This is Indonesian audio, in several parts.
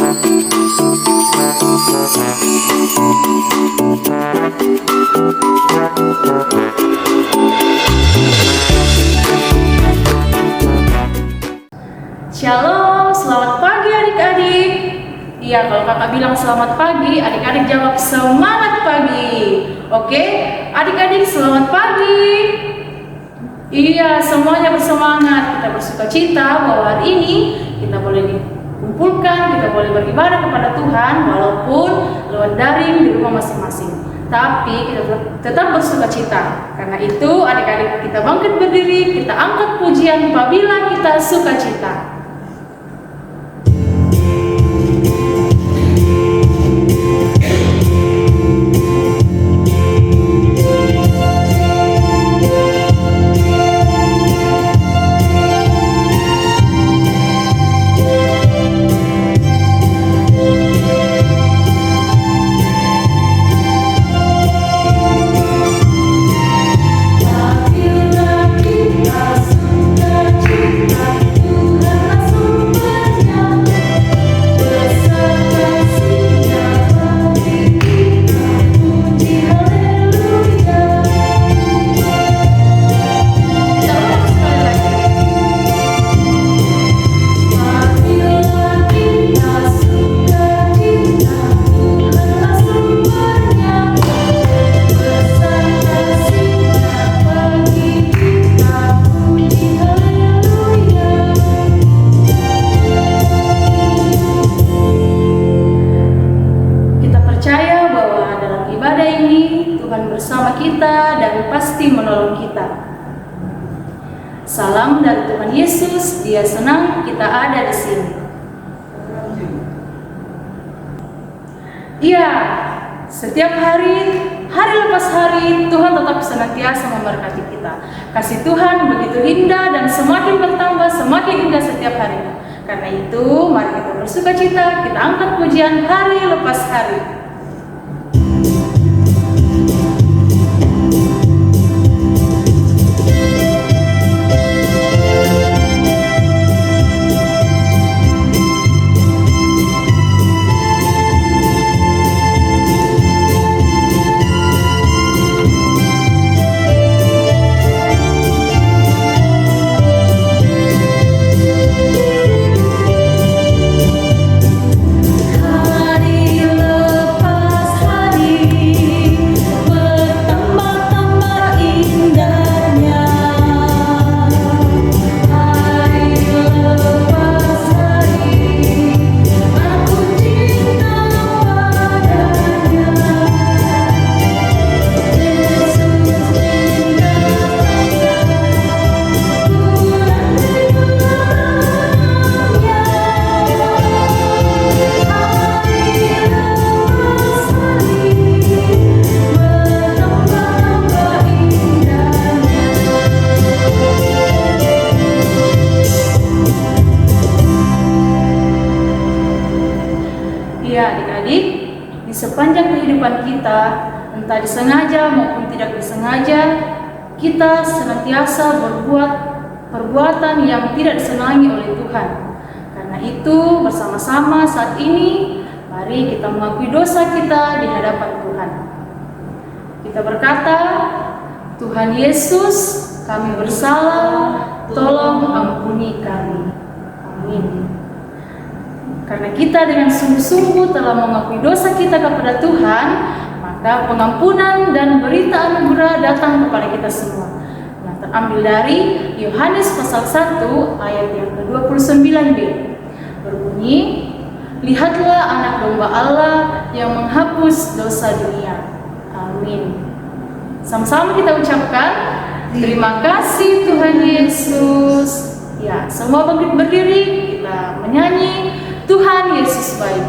Shalom, selamat pagi adik-adik. Iya, kalau kakak bilang selamat pagi, adik-adik jawab semangat pagi. Oke, adik-adik selamat pagi. Iya, semuanya bersemangat. Kita bersuka cita bahwa hari ini kita boleh dikumpulkan, kita boleh beribadah kepada Tuhan walaupun lewat daring di rumah masing-masing. Tapi kita tetap bersuka cita. Karena itu adik-adik kita bangkit berdiri, kita angkat pujian apabila kita suka cita. Bersama kita dan pasti menolong kita. Salam dari Tuhan Yesus, Dia senang kita ada di sini. Iya, setiap hari lepas hari, Tuhan tetap senantiasa memberkati kita. Kasih Tuhan begitu indah dan semakin bertambah, semakin indah setiap harinya. Karena itu, mari kita bersuka cita, kita angkat pujian hari lepas hari. Adik-adik, di sepanjang kehidupan kita, entah disengaja maupun tidak disengaja, kita senantiasa berbuat perbuatan yang tidak disenangi oleh Tuhan. Karena itu, bersama-sama saat ini, mari kita mengakui dosa kita di hadapan Tuhan. Kita berkata, Tuhan Yesus, kami bersalah, tolong ampuni kami. Amin. Karena kita dengan sungguh-sungguh telah mengakui dosa kita kepada Tuhan, maka pengampunan dan berita anugerah datang kepada kita semua. Yang terambil dari Yohanes pasal 1 ayat yang ke-29b. Berbunyi, lihatlah anak domba Allah yang menghapus dosa dunia. Amin. Sama-sama kita ucapkan, terima kasih Tuhan Yesus. Ya, semua bangkit berdiri, kita menyanyi, Tuhan Yesus baik.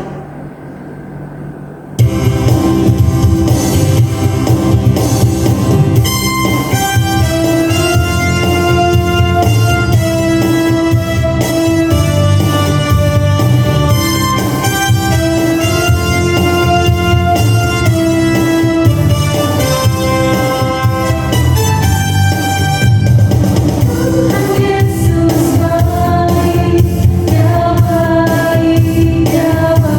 Yesus baik, Dia baik, Dia baik.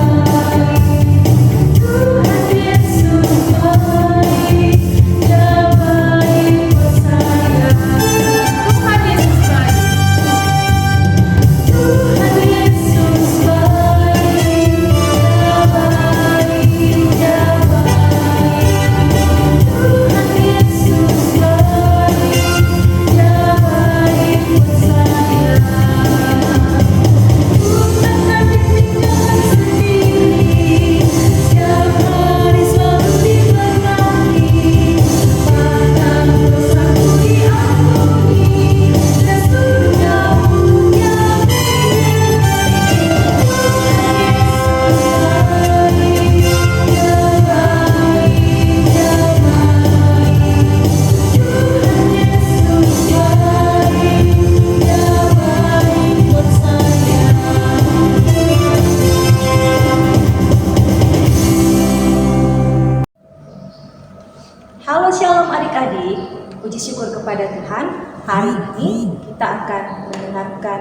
kepada Tuhan. Hari ini kita akan mendengarkan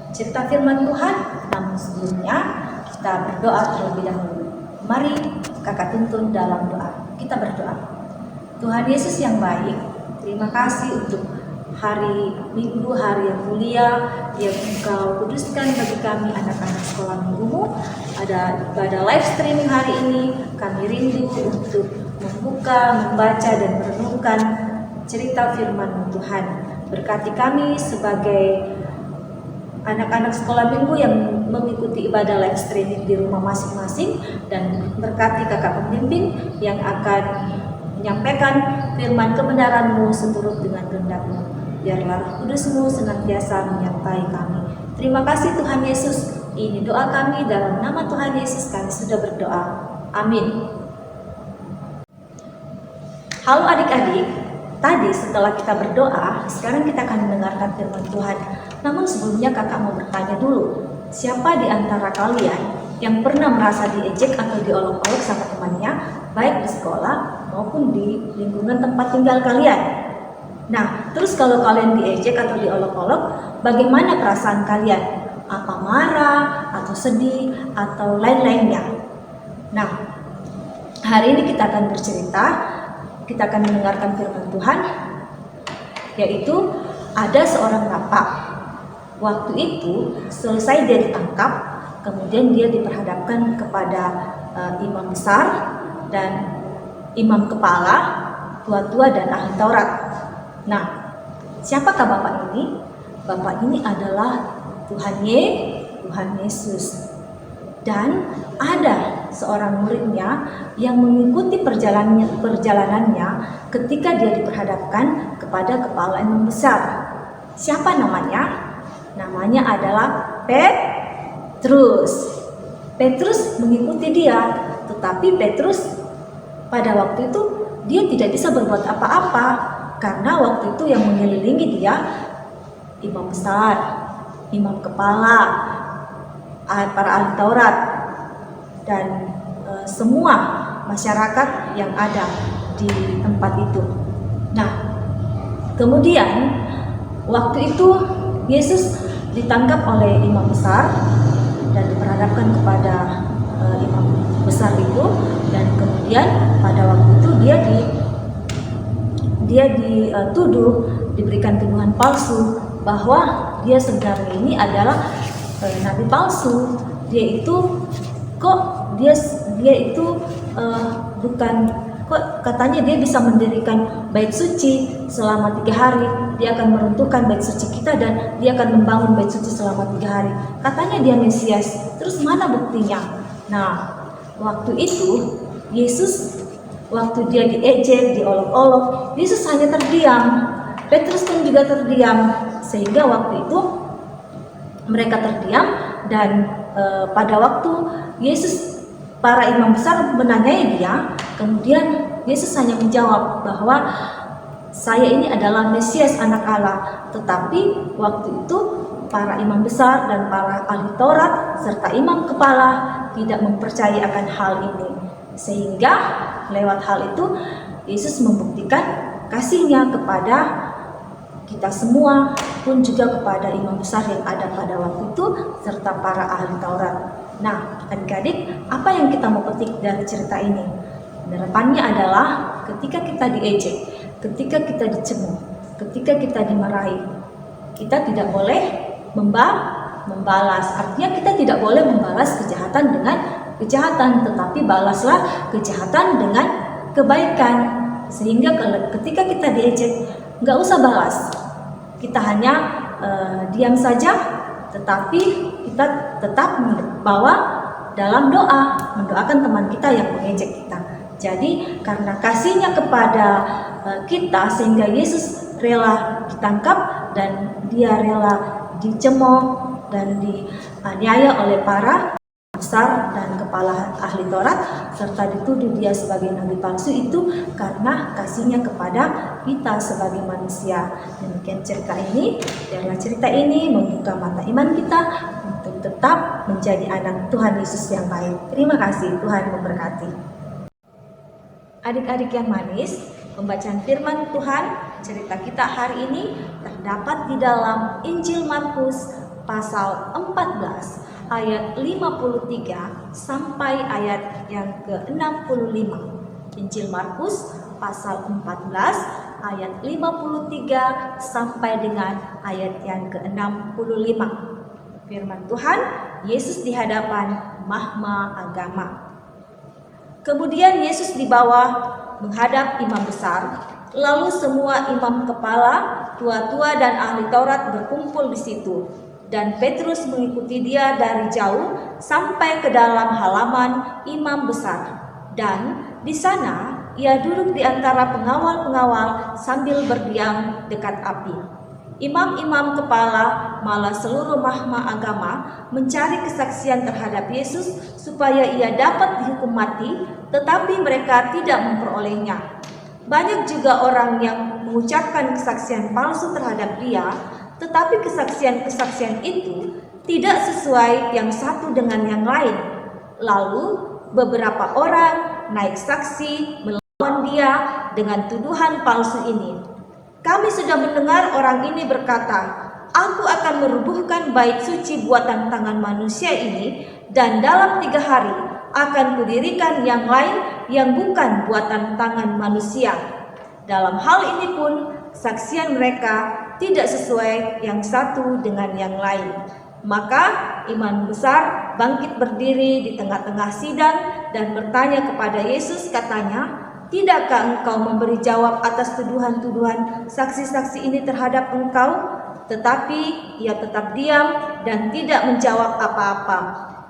cerita firman Tuhan, namun sebelumnya kita berdoa terlebih dahulu. Mari kakak tuntun dalam doa. Kita berdoa. Tuhan Yesus yang baik, terima kasih untuk hari Minggu, hari yang mulia yang Engkau kuduskan bagi kami anak-anak sekolah minggumu. Ada ibadah live streaming hari ini, kami rindu untuk membuka, membaca dan merenungkan cerita firman Tuhan. Berkati kami sebagai anak-anak sekolah minggu yang mengikuti ibadah live streaming di rumah masing-masing, dan berkati kakak pembimbing yang akan menyampaikan firman kebenaran-Mu seturut dengan kehendak-Mu. Biarlah Roh Kudus-Mu senantiasa menyertai kami. Terima kasih Tuhan Yesus. Ini doa kami dalam nama Tuhan Yesus kami sudah berdoa. Amin. Halo adik-adik, tadi setelah kita berdoa, sekarang kita akan mendengarkan firman Tuhan. Namun sebelumnya kakak mau bertanya dulu, siapa di antara kalian yang pernah merasa diejek atau diolok-olok sama temannya, baik di sekolah maupun di lingkungan tempat tinggal kalian? Nah, terus kalau kalian diejek atau diolok-olok, bagaimana perasaan kalian? Apa marah, atau sedih, atau lain-lainnya? Nah, hari ini kita akan bercerita, kita akan mendengarkan firman Tuhan, yaitu ada seorang bapak. Waktu itu selesai dia ditangkap, kemudian dia diperhadapkan kepada imam besar dan imam kepala, tua-tua dan ahli Taurat. Nah, siapakah bapak ini? Bapak ini adalah Tuhan Yesus. Dan ada seorang muridnya yang mengikuti perjalanannya ketika dia diperhadapkan kepada kepala imam besar. Siapa namanya? Namanya adalah Petrus. Petrus mengikuti dia, tetapi Petrus pada waktu itu dia tidak bisa berbuat apa-apa, karena waktu itu yang mengelilingi dia imam besar, imam kepala, para ahli Taurat, dan semua masyarakat yang ada di tempat itu. Nah, kemudian waktu itu Yesus ditangkap oleh imam besar dan diperhadapkan kepada imam besar itu, dan kemudian pada waktu itu dia dituduh, diberikan tuduhan palsu bahwa dia sebenarnya ini adalah nabi palsu. Dia itu bukan, kok katanya dia bisa mendirikan bait suci selama 3 hari. Dia akan meruntuhkan bait suci kita dan dia akan membangun bait suci selama 3 hari. Katanya dia Mesias. Terus mana buktinya? Nah, waktu itu Yesus, waktu dia diejek, diolok-olok, Yesus hanya terdiam. Petrus pun juga terdiam. Sehingga waktu itu mereka terdiam, dan pada waktu Yesus, para imam besar menanyai dia, kemudian Yesus hanya menjawab bahwa saya ini adalah Mesias, anak Allah. Tetapi waktu itu para imam besar dan para ahli Taurat serta imam kepala tidak mempercayai akan hal ini. Sehingga lewat hal itu Yesus membuktikan kasih-Nya kepada kita semua, pun juga kepada imam besar yang ada pada waktu itu serta para ahli Taurat. Nah, adik-adik, apa yang kita mau petik dari cerita ini? Harapannya adalah ketika kita diejek, ketika kita dicemooh, ketika kita dimarahi, kita tidak boleh membalas. Artinya kita tidak boleh membalas kejahatan dengan kejahatan, tetapi balaslah kejahatan dengan kebaikan. Sehingga ketika kita diejek, nggak usah balas, kita hanya diam saja, tetapi kita tetap bawa dalam doa, mendoakan teman kita yang mengejek kita. Jadi karena kasih-Nya kepada kita, sehingga Yesus rela ditangkap dan dia rela dicemooh dan dianiaya oleh para besar dan kepala ahli Taurat, serta dituduh dia sebagai nabi palsu, itu karena kasih-Nya kepada kita sebagai manusia. Demikian cerita ini. Biarlah cerita ini membuka mata iman kita untuk tetap menjadi anak Tuhan Yesus yang baik. Terima kasih, Tuhan memberkati. Adik-adik yang manis, Pembacaan firman Tuhan, cerita kita hari ini terdapat di dalam Injil Markus pasal 14 ayat 53 sampai ayat yang ke-65. Injil Markus pasal 14 ayat 53 sampai dengan ayat yang ke-65. Firman Tuhan, Yesus di hadapan mahma agama. Kemudian Yesus dibawa menghadap imam besar, lalu semua imam kepala, tua-tua dan ahli Taurat berkumpul di situ, dan Petrus mengikuti dia dari jauh sampai ke dalam halaman imam besar. Dan di sana ia duduk di antara pengawal-pengawal sambil berdiam dekat api. Imam-imam kepala malah seluruh mahma agama mencari kesaksian terhadap Yesus supaya ia dapat dihukum mati, tetapi mereka tidak memperolehnya. Banyak juga orang yang mengucapkan kesaksian palsu terhadap dia, tetapi kesaksian-kesaksian itu tidak sesuai yang satu dengan yang lain. Lalu beberapa orang naik saksi melawan dia dengan tuduhan palsu ini. Kami sudah mendengar orang ini berkata, "Aku akan merubuhkan bait suci buatan tangan manusia ini, dan dalam 3 hari akan kudirikan yang lain yang bukan buatan tangan manusia." Dalam hal ini pun kesaksian mereka tidak sesuai yang satu dengan yang lain. Maka imam besar bangkit berdiri di tengah-tengah sidang dan bertanya kepada Yesus, katanya, "Tidakkah engkau memberi jawab atas tuduhan-tuduhan saksi-saksi ini terhadap engkau?" Tetapi ia tetap diam dan tidak menjawab apa-apa.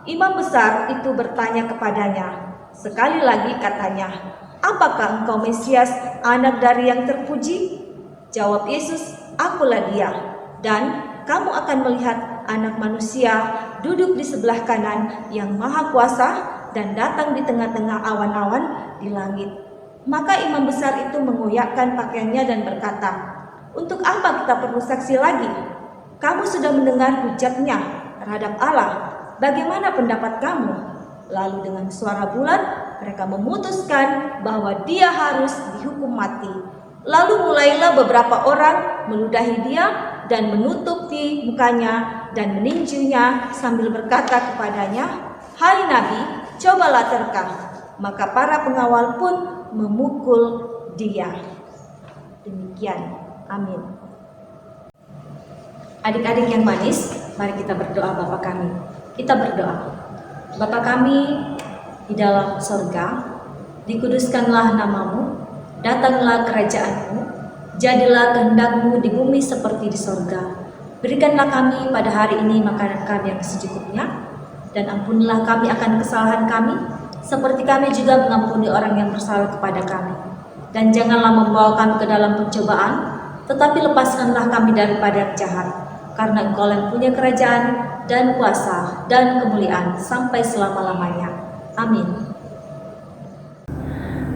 Imam besar itu bertanya kepadanya. Sekali lagi katanya, "Apakah engkau Mesias, anak dari yang terpuji?" Jawab Yesus, "Akulah dia. Dan kamu akan melihat Anak Manusia duduk di sebelah kanan yang Maha Kuasa dan datang di tengah-tengah awan-awan di langit." Maka imam besar itu mengoyakkan pakaiannya dan berkata, "Untuk apa kita perlu saksi lagi? Kamu sudah mendengar hujatnya terhadap Allah. Bagaimana pendapat kamu?" Lalu dengan suara bulat mereka memutuskan bahwa dia harus dihukum mati. Lalu mulailah beberapa orang meludahi dia dan menutupi mukanya dan meninjunya sambil berkata kepadanya, "Hai Nabi, cobalah terka." Maka para pengawal pun memukul dia. Demikian. Amin. Adik-adik yang manis, mari kita berdoa Bapa kami. Kita berdoa. Bapa kami di dalam sorga, dikuduskanlah namamu, datanglah kerajaanmu, jadilah kehendak-mu di bumi seperti di sorga. Berikanlah kami pada hari ini makanan kami yang secukupnya, dan ampunilah kami akan kesalahan kami, seperti kami juga mengampuni orang yang bersalah kepada kami. Dan janganlah membawa kami ke dalam pencobaan, tetapi lepaskanlah kami daripada yang jahat. Karena Engkau yang punya kerajaan dan kuasa dan kemuliaan sampai selama-lamanya. Amin.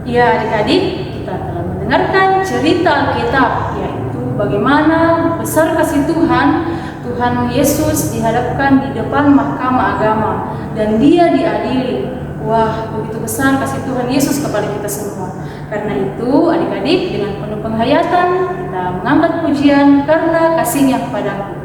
Ya adik-adik, kita telah mendengarkan cerita Alkitab, yaitu bagaimana besar kasih Tuhan Yesus dihadapkan di depan mahkamah agama dan dia diadili. Wah, begitu besar kasih Tuhan Yesus kepada kita semua. Karena itu, adik-adik, dengan penuh penghayatan, kita mengangkat pujian karena kasih-Nya kepadaku. Kasih-Nya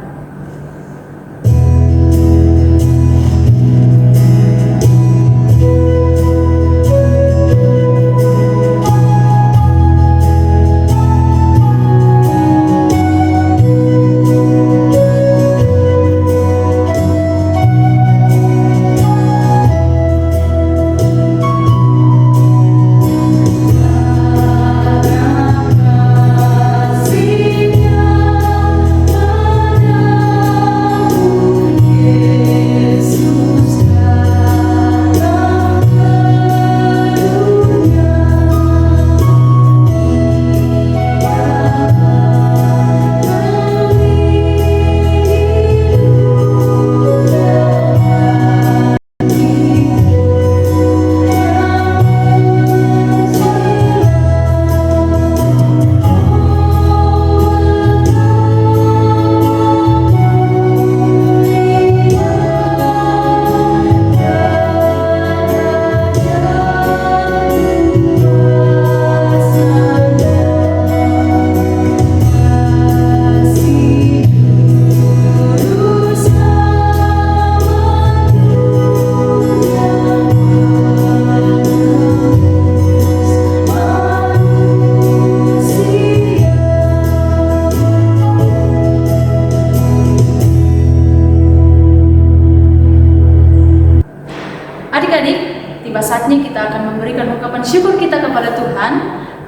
adik-adik, tiba saatnya kita akan memberikan ungkapan syukur kita kepada Tuhan.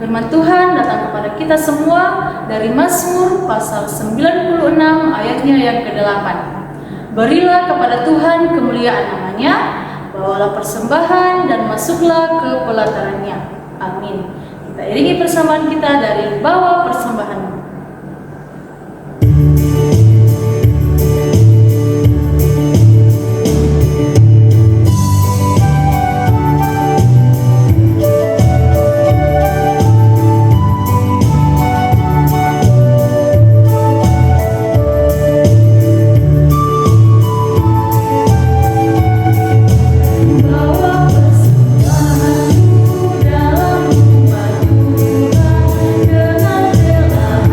Firman Tuhan datang kepada kita semua dari Mazmur pasal 96 ayatnya yang ke-8. Berilah kepada Tuhan kemuliaan namanya, bawalah persembahan dan masuklah ke pelatarannya. Amin. Kita iringi persembahan kita dari bawa persembahan. Dalam umat Tuhan dengan rela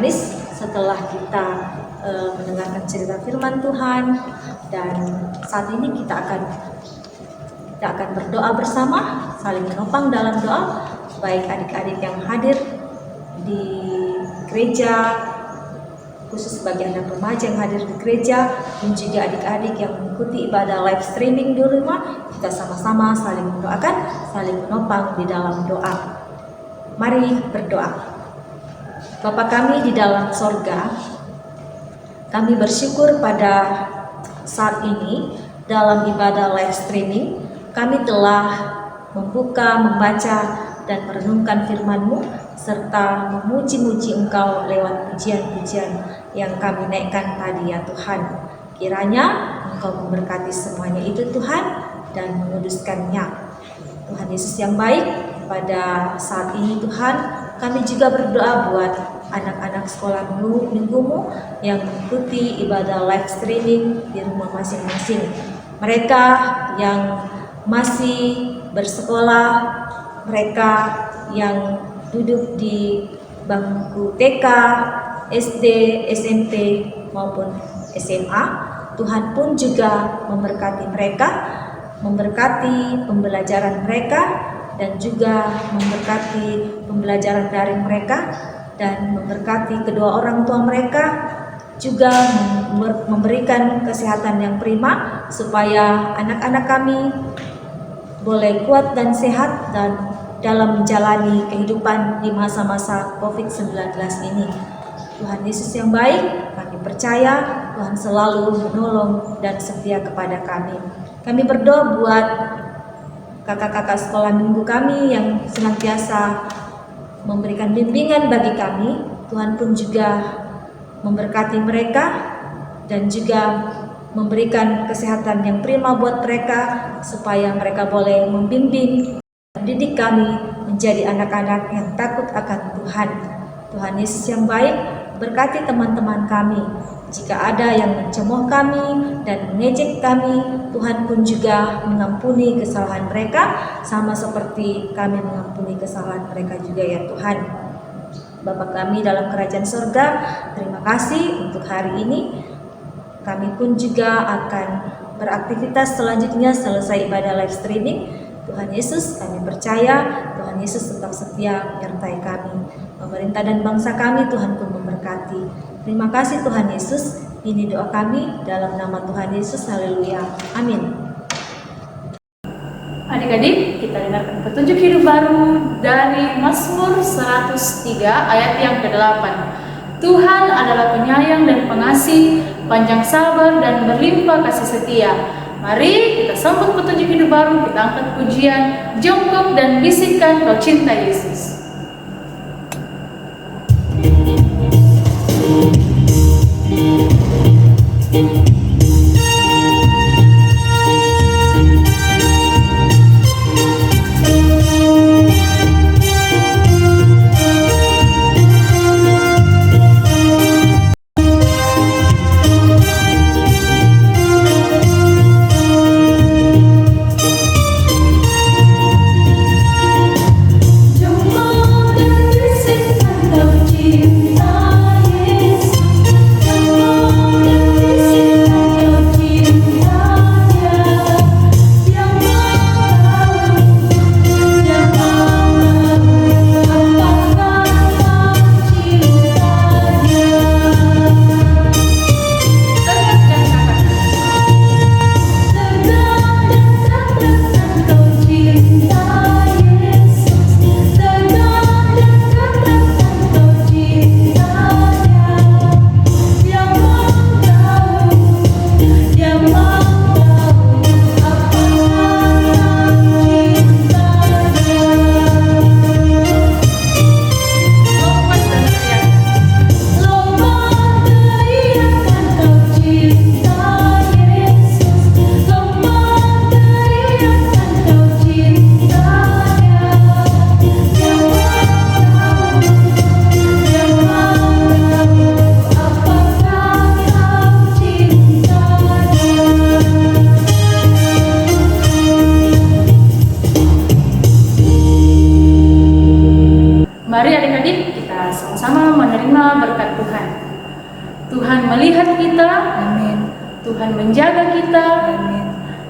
manis setelah kita mendengarkan cerita firman Tuhan. Dan saat ini kita akan berdoa bersama, saling menopang dalam doa, baik adik-adik yang hadir di gereja, khusus bagi anak remaja yang hadir di gereja, dan juga adik-adik yang mengikuti ibadah live streaming di rumah. Kita sama-sama saling mendoakan, saling menopang di dalam doa. Mari berdoa. Bapa kami di dalam sorga, kami bersyukur pada saat ini dalam ibadah live streaming kami telah membuka, membaca, dan merenungkan firman-Mu serta memuji-muji Engkau lewat pujian-pujian yang kami naikkan tadi ya Tuhan. Kiranya Engkau memberkati semuanya itu Tuhan dan menguduskannya. Tuhan Yesus yang baik, pada saat ini Tuhan kami juga berdoa buat anak-anak sekolah minggu-mu yang mengikuti ibadah live streaming di rumah masing-masing. Mereka yang masih bersekolah, mereka yang duduk di bangku TK, SD, SMP maupun SMA, Tuhan pun juga memberkati mereka, memberkati pembelajaran mereka, dan juga memberkati pembelajaran daring mereka, dan memberkati kedua orang tua mereka, juga memberikan kesehatan yang prima supaya anak-anak kami boleh kuat dan sehat dan dalam menjalani kehidupan di masa-masa COVID-19 ini. Tuhan Yesus yang baik, kami percaya Tuhan selalu menolong dan setia kepada kami. Kami berdoa buat kakak-kakak sekolah minggu kami yang senantiasa memberikan bimbingan bagi kami. Tuhan pun juga memberkati mereka dan juga memberikan kesehatan yang prima buat mereka supaya mereka boleh membimbing, mendidik kami menjadi anak-anak yang takut akan Tuhan. Tuhan Yesus yang baik, berkati teman-teman kami. Jika ada yang mencemooh kami dan mengejek kami, Tuhan pun juga mengampuni kesalahan mereka, sama seperti kami mengampuni kesalahan mereka juga ya Tuhan. Bapa kami dalam kerajaan surga, terima kasih untuk hari ini. Kami pun juga akan beraktivitas selanjutnya selesai ibadah live streaming. Tuhan Yesus, kami percaya Tuhan Yesus tetap setia menyertai kami. Pemerintah dan bangsa kami Tuhan pun memberkati. Terima kasih Tuhan Yesus. Ini doa kami dalam nama Tuhan Yesus. Haleluya. Amin. Adik-adik, kita dengarkan petunjuk hidup baru dari Mazmur 103 ayat yang ke-8. Tuhan adalah penyayang dan pengasih, panjang sabar dan berlimpah kasih setia. Mari kita sambut petunjuk hidup baru, kita angkat pujian, jongkok dan bisikkan kau cinta Yesus. Cinta Yesus, melihat kita, Amin. Tuhan menjaga kita, Amin.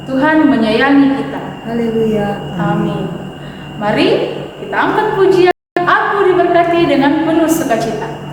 Tuhan menyayangi kita. Haleluya. Amin. Mari kita angkat pujian, Aku diberkati dengan penuh sukacita.